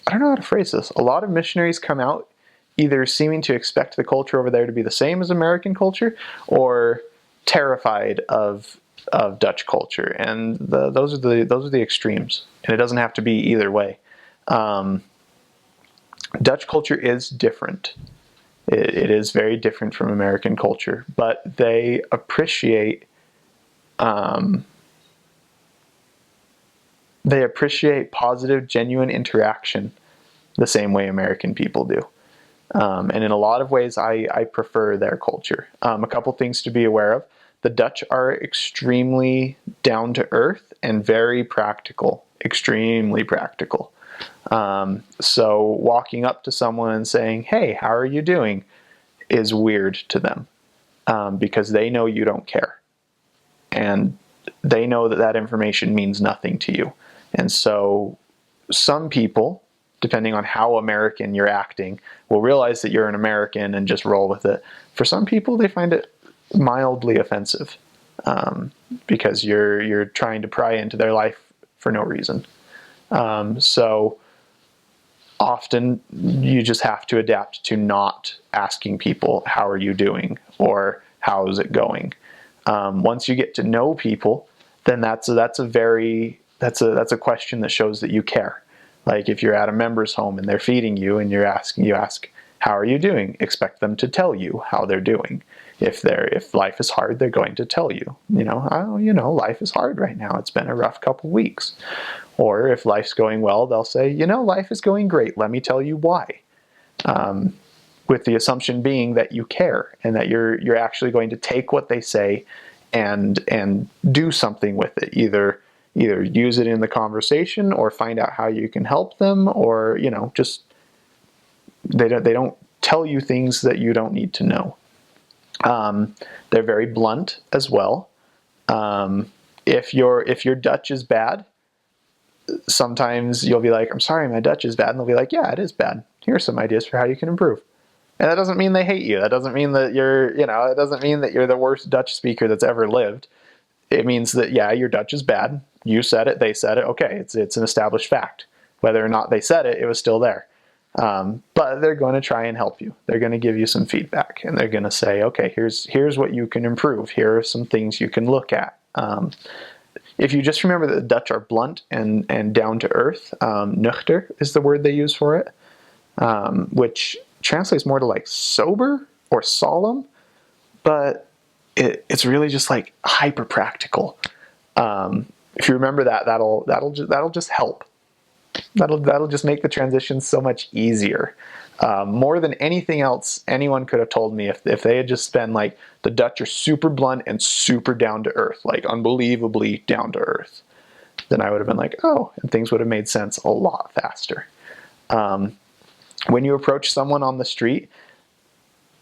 I don't know how to phrase this. A lot of missionaries come out either seeming to expect the culture over there to be the same as American culture, or terrified of Dutch culture, and those are the extremes. And it doesn't have to be either way. Dutch culture is different. It is very different from American culture, but they appreciate positive, genuine interaction the same way American people do. And in a lot of ways, I prefer their culture. A couple things to be aware of. The Dutch are extremely down to earth and very practical, extremely practical. So walking up to someone and saying, "Hey, how are you doing?" is weird to them, because they know you don't care. And they know that that information means nothing to you. And so some people, depending on how American you're acting, will realize that you're an American and just roll with it. For some people, they find it mildly offensive, because you're trying to pry into their life for no reason. So often you just have to adapt to not asking people, "How are you doing?" or "How's it going?" Once you get to know people, then that's a question that shows that you care. Like if you're at a member's home and they're feeding you and you ask, "How are you doing?" Expect them to tell you how they're doing. If life is hard, they're going to tell you, "Oh, life is hard right now. It's been a rough couple weeks." Or if life's going well, they'll say, "Life is going great. Let me tell you why." With the assumption being that you care and that you're actually going to take what they say and do something with it. Either use it in the conversation or find out how you can help them, or just they don't tell you things that you don't need to know. They're very blunt as well. If your Dutch is bad, sometimes you'll be like, "I'm sorry, my Dutch is bad," and they'll be like, "Yeah, it is bad. Here are some ideas for how you can improve." And that doesn't mean they hate you. That doesn't mean that it doesn't mean that you're the worst Dutch speaker that's ever lived. It means that, yeah, your Dutch is bad. You said it, they said it. Okay, it's an established fact. Whether or not they said it, it was still there. But they're going to try and help you. They're going to give you some feedback, and they're going to say, "Okay, here's what you can improve. Here are some things you can look at." If you just remember that the Dutch are blunt and down to earth, nuchter is the word they use for it, which translates more to like sober or solemn, but it's really just like hyper practical. If you remember that'll just help. That'll just make the transition so much easier. More than anything else anyone could have told me, if they had just been like, the Dutch are super blunt and super down to earth, like unbelievably down to earth, then I would have been like, oh, and things would have made sense a lot faster. When you approach someone on the street,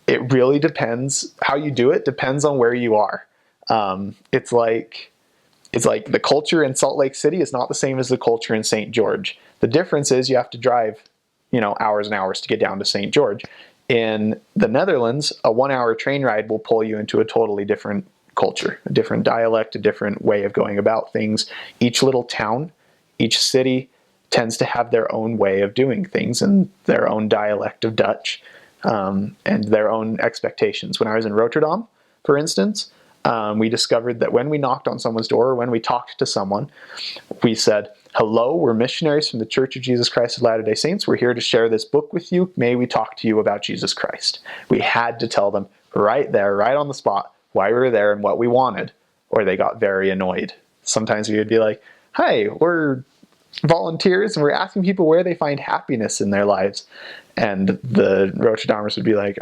it really depends. How you do it depends on where you are. It's like the culture in Salt Lake City is not the same as the culture in St. George. The difference is you have to drive, hours and hours to get down to St. George. In the Netherlands, a 1-hour train ride will pull you into a totally different culture, a different dialect, a different way of going about things. Each little town, each city tends to have their own way of doing things and their own dialect of Dutch, and their own expectations. When I was in Rotterdam, for instance, we discovered that when we knocked on someone's door or when we talked to someone, we said, "Hello, we're missionaries from the Church of Jesus Christ of Latter-day Saints. We're here to share this book with you. May we talk to you about Jesus Christ?" We had to tell them right there, right on the spot, why we were there and what we wanted, or they got very annoyed. Sometimes we would be like, "Hi, we're volunteers and we're asking people where they find happiness in their lives." And the Rotterdammers would be like,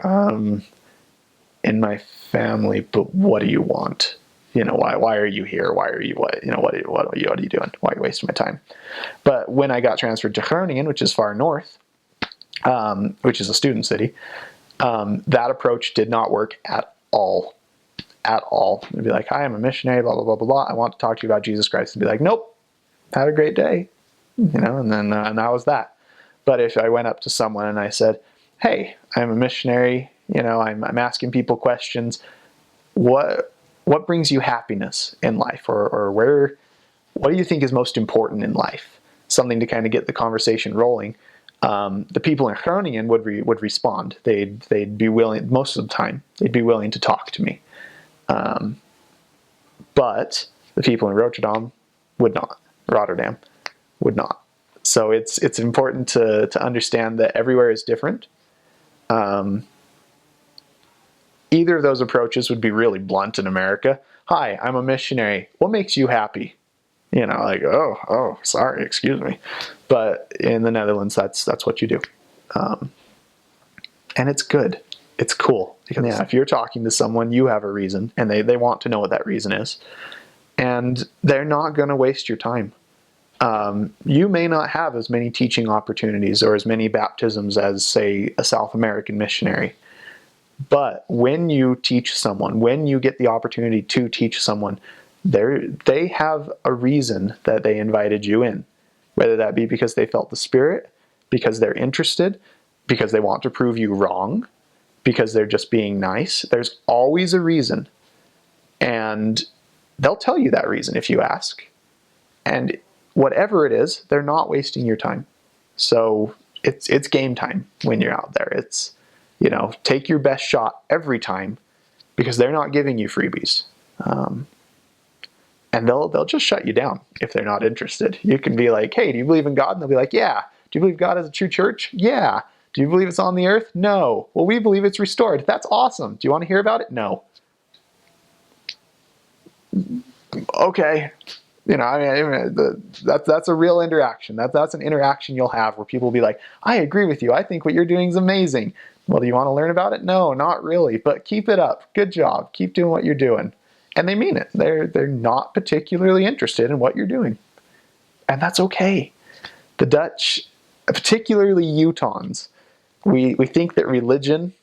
"In my family, but what do you want? Why are you here? Why are you, what are you doing? Why are you wasting my time?" But when I got transferred to Groningen, which is far north, which is a student city, that approach did not work at all. At all. They'd be like, "Hi, I'm a missionary, blah, blah, blah, blah, blah. I want to talk to you about Jesus Christ." And be like, "Nope, had a great day." And then and that was that. But if I went up to someone and I said, "Hey, I'm a missionary, I'm asking people questions. What brings you happiness in life? Or what do you think is most important in life?" Something to kind of get the conversation rolling. The people in Groningen would respond. They'd be willing, most of the time, they'd be willing to talk to me. But the people in Rotterdam would not. So it's important to understand that everywhere is different. Either of those approaches would be really blunt in America. Hi, I'm a missionary. What makes you happy? Like, oh, sorry, excuse me. But in the Netherlands, that's what you do. And it's good. It's cool. Because if you're talking to someone, you have a reason, and they want to know what that reason is. And they're not going to waste your time. You may not have as many teaching opportunities or as many baptisms as, say, a South American missionary. But when you teach someone, when you get the opportunity to teach someone, they have a reason that they invited you in. Whether that be because they felt the Spirit, because they're interested, because they want to prove you wrong, because they're just being nice. There's always a reason. And they'll tell you that reason if you ask. And whatever it is, they're not wasting your time. So it's game time when you're out there. It's, take your best shot every time, because they're not giving you freebies. And they'll just shut you down if they're not interested. You can be like, hey, do you believe in God? And they'll be like, yeah. Do you believe God has a true church? Yeah. Do you believe it's on the earth? No. Well, we believe it's restored. That's awesome. Do you want to hear about it? No. Okay. That's a real interaction. That's an interaction you'll have where people will be like, I agree with you. I think what you're doing is amazing. Well, do you want to learn about it? No, not really. But keep it up. Good job. Keep doing what you're doing. And they mean it. They're not particularly interested in what you're doing. And that's okay. The Dutch, particularly Utahns, we think that religion,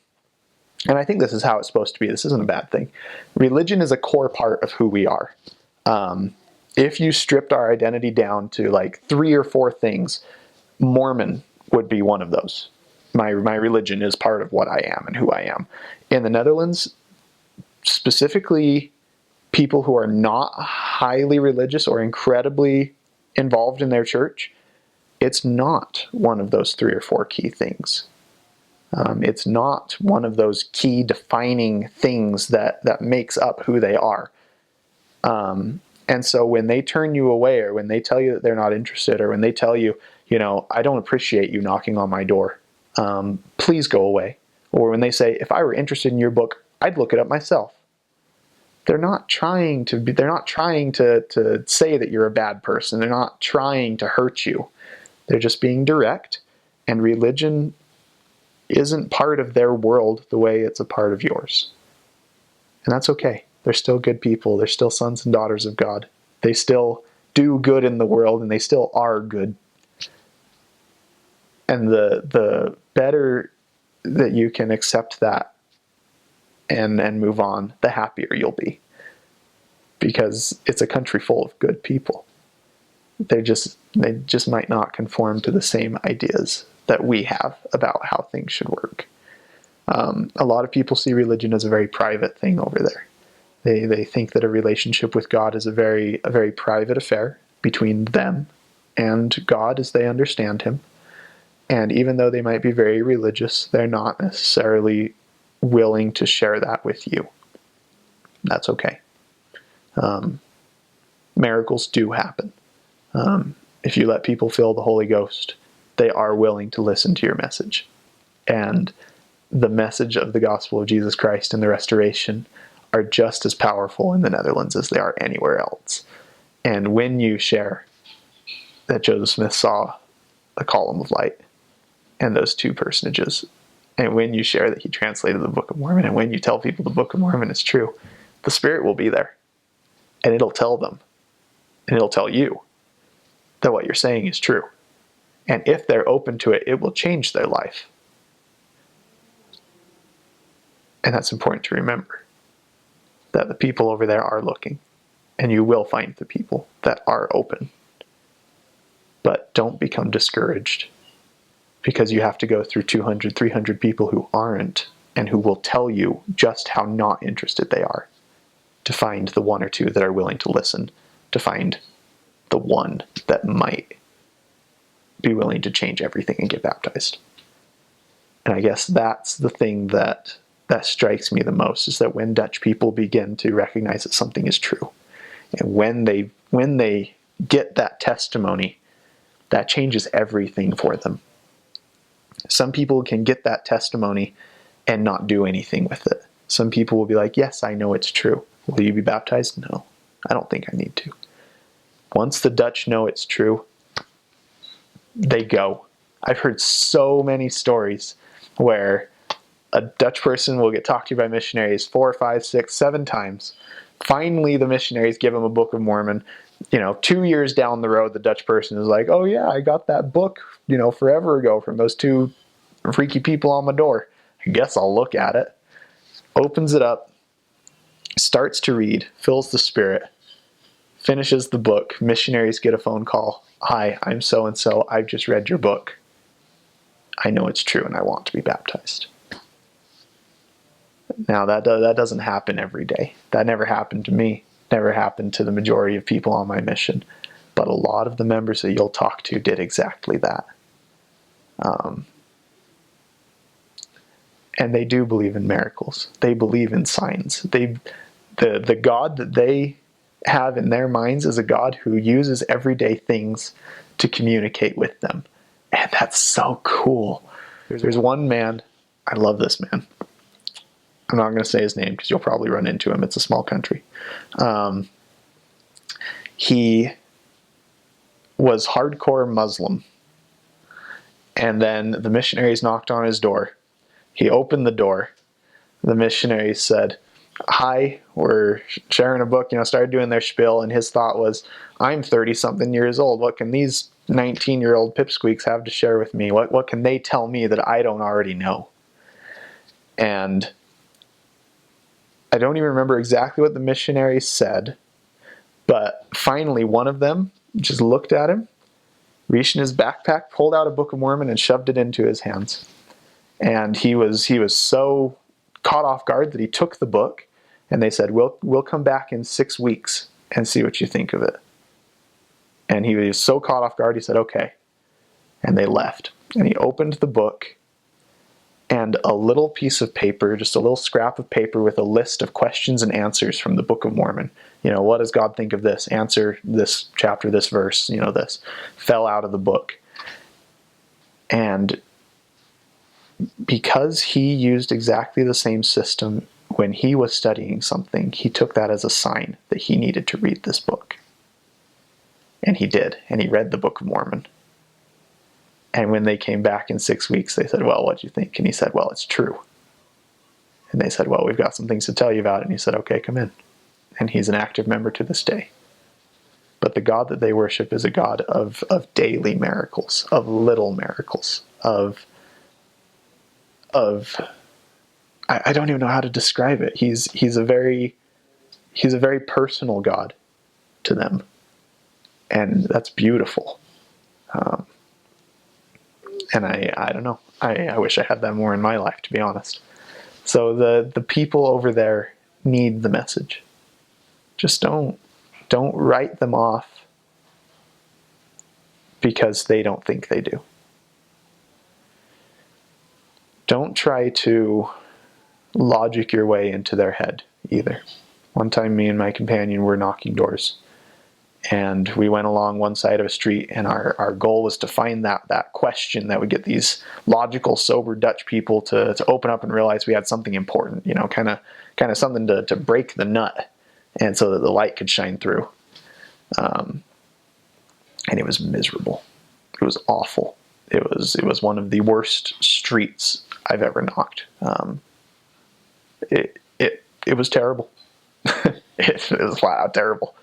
and I think this is how it's supposed to be. This isn't a bad thing. Religion is a core part of who we are. If you stripped our identity down to like 3 or 4 things, Mormon would be one of those. My religion is part of what I am and who I am. In the Netherlands, specifically, people who are not highly religious or incredibly involved in their church, it's not one of those 3 or 4 key things. It's not one of those key defining things that makes up who they are. And so when they turn you away, or when they tell you that they're not interested, or when they tell you, I don't appreciate you knocking on my door, please go away. Or when they say, if I were interested in your book, I'd look it up myself. They're not trying to say that you're a bad person. They're not trying to hurt you. They're just being direct, and religion isn't part of their world the way it's a part of yours. And that's okay. They're still good people. They're still sons and daughters of God. They still do good in the world, and they still are good. And the better that you can accept that and move on, the happier you'll be. Because it's a country full of good people. They just might not conform to the same ideas that we have about how things should work. A lot of people see religion as a very private thing over there. They think that a relationship with God is a very private affair between them and God as they understand him. And even though they might be very religious, they're not necessarily willing to share that with you. That's okay. Miracles do happen. If you let people feel the Holy Ghost, they are willing to listen to your message. And the message of the gospel of Jesus Christ and the restoration are just as powerful in the Netherlands as they are anywhere else. And when you share that Joseph Smith saw a column of light and those 2 personages, and when you share that he translated the Book of Mormon, and when you tell people the Book of Mormon is true, the Spirit will be there. And it'll tell them, and it'll tell you that what you're saying is true. And if they're open to it, it will change their life. And that's important to remember, that the people over there are looking, and you will find the people that are open. But don't become discouraged because you have to go through 200, 300 people who aren't, and who will tell you just how not interested they are, to find the 1 or 2 that are willing to listen, to find the one that might be willing to change everything and get baptized. And I guess that's the thing that strikes me the most, is that when Dutch people begin to recognize that something is true, and when they get that testimony, that changes everything for them. Some people can get that testimony and not do anything with it. Some people will be like, yes, I know it's true. Will you be baptized? No, I don't think I need to. Once the Dutch know it's true, they go. I've heard so many stories where a Dutch person will get talked to by missionaries 4, 5, 6, 7 times. Finally, the missionaries give them a Book of Mormon. 2 years down the road, the Dutch person is like, oh yeah, I got that book, forever ago from those 2 freaky people on my door. I guess I'll look at it. Opens it up, starts to read, fills the Spirit, finishes the book. Missionaries get a phone call. Hi, I'm so-and-so. I've just read your book. I know it's true and I want to be baptized. Now, that doesn't happen every day. That never happened to me. Never happened to the majority of people on my mission. But a lot of the members that you'll talk to did exactly that. And they do believe in miracles. They believe in signs. The God that they have in their minds is a God who uses everyday things to communicate with them. And that's so cool. There's one man, I love this man. I'm not going to say his name because you'll probably run into him. It's a small country. He was hardcore Muslim. And then the missionaries knocked on his door. He opened the door. The missionaries said, hi, we're sharing a book, started doing their spiel. And his thought was, I'm 30-something years old. What can these 19-year-old pipsqueaks have to share with me? What can they tell me that I don't already know? And I don't even remember exactly what the missionaries said, but finally one of them just looked at him, reached in his backpack, pulled out a Book of Mormon, and shoved it into his hands. And he was so caught off guard that he took the book, and they said, we'll come back in 6 weeks and see what you think of it. And he was so caught off guard, he said, okay. And they left. And he opened the book, and a little piece of paper, just a little scrap of paper with a list of questions and answers from the Book of Mormon. What does God think of this? Answer this chapter, this verse, this, fell out of the book. And because he used exactly the same system when he was studying something, he took that as a sign that he needed to read this book. And he did, and he read the Book of Mormon. And when they came back in 6 weeks, they said, well, what do you think? And he said, well, it's true. And they said, well, we've got some things to tell you about it. And he said, okay, come in. And he's an active member to this day. But the God that they worship is a God of daily miracles, of little miracles, of I don't even know how to describe it. He's a very personal God to them. And that's beautiful. And I don't know. I wish I had that more in my life, to be honest. So the people over there need the message. Just don't write them off because they don't think they do. Don't try to logic your way into their head either. One time me and my companion were knocking doors. And we went along one side of a street, and our goal was to find that question that would get these logical, sober Dutch people to open up and realize we had something important, kind of something to break the nut, and so that the light could shine through. And it was miserable. It was awful. It was one of the worst streets I've ever knocked. It was terrible. It was flat out terrible.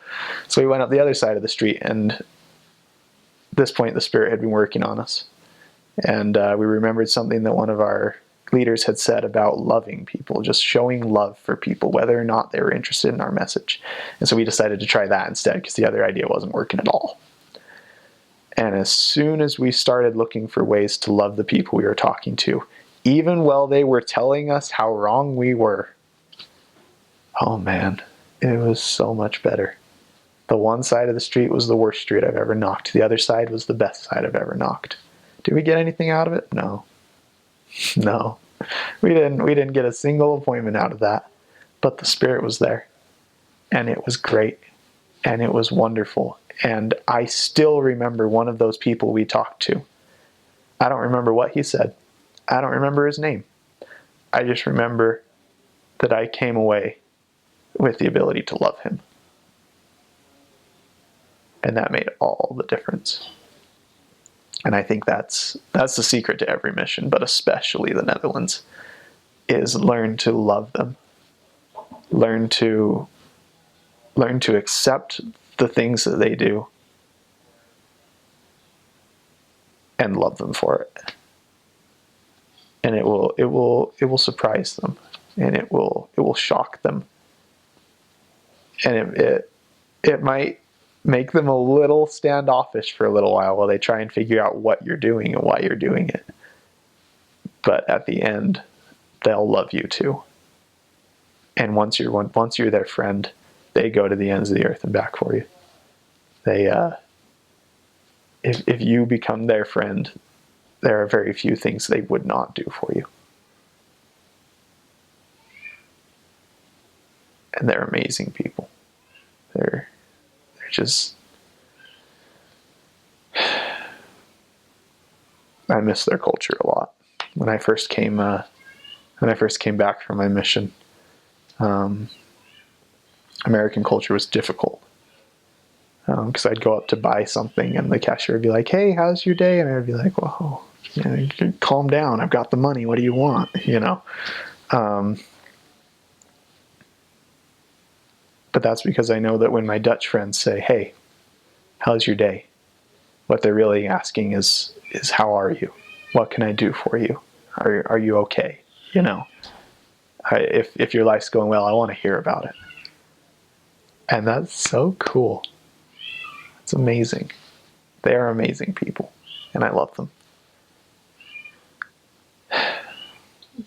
So we went up the other side of the street, and at this point the Spirit had been working on us. And we remembered something that one of our leaders had said about loving people, just showing love for people, whether or not they were interested in our message. And so we decided to try that instead, because the other idea wasn't working at all. And as soon as we started looking for ways to love the people we were talking to, even while they were telling us how wrong we were, oh man, it was so much better. The one side of the street was the worst street I've ever knocked. The other side was the best side I've ever knocked. Did we get anything out of it? No. No. We didn't get a single appointment out of that. But the Spirit was there. And it was great. And it was wonderful. And I still remember one of those people we talked to. I don't remember what he said. I don't remember his name. I just remember that I came away with the ability to love him. And that made all the difference. And I think that's the secret to every mission, but especially the Netherlands, is learn to love them. Learn to accept the things that they do and love them for it. And it will surprise them, and it will shock them. And it might make them a little standoffish for a little while they try and figure out what you're doing and why you're doing it. But at the end, they'll love you too. And once you're their friend, they go to the ends of the earth and back for you. They if you become their friend, there are very few things they would not do for you. And they're amazing people. They're just, I miss their culture a lot. When I first came back from my mission, American culture was difficult. Because I'd go up to buy something and the cashier would be like, "Hey, how's your day?" And I'd be like, "Whoa, calm down. I've got the money. What do you want?" But that's because I know that when my Dutch friends say, "Hey, how's your day?" what they're really asking is how are you? What can I do for you? Are you okay? If your life's going well, I want to hear about it. And that's so cool. It's amazing. They are amazing people, and I love them.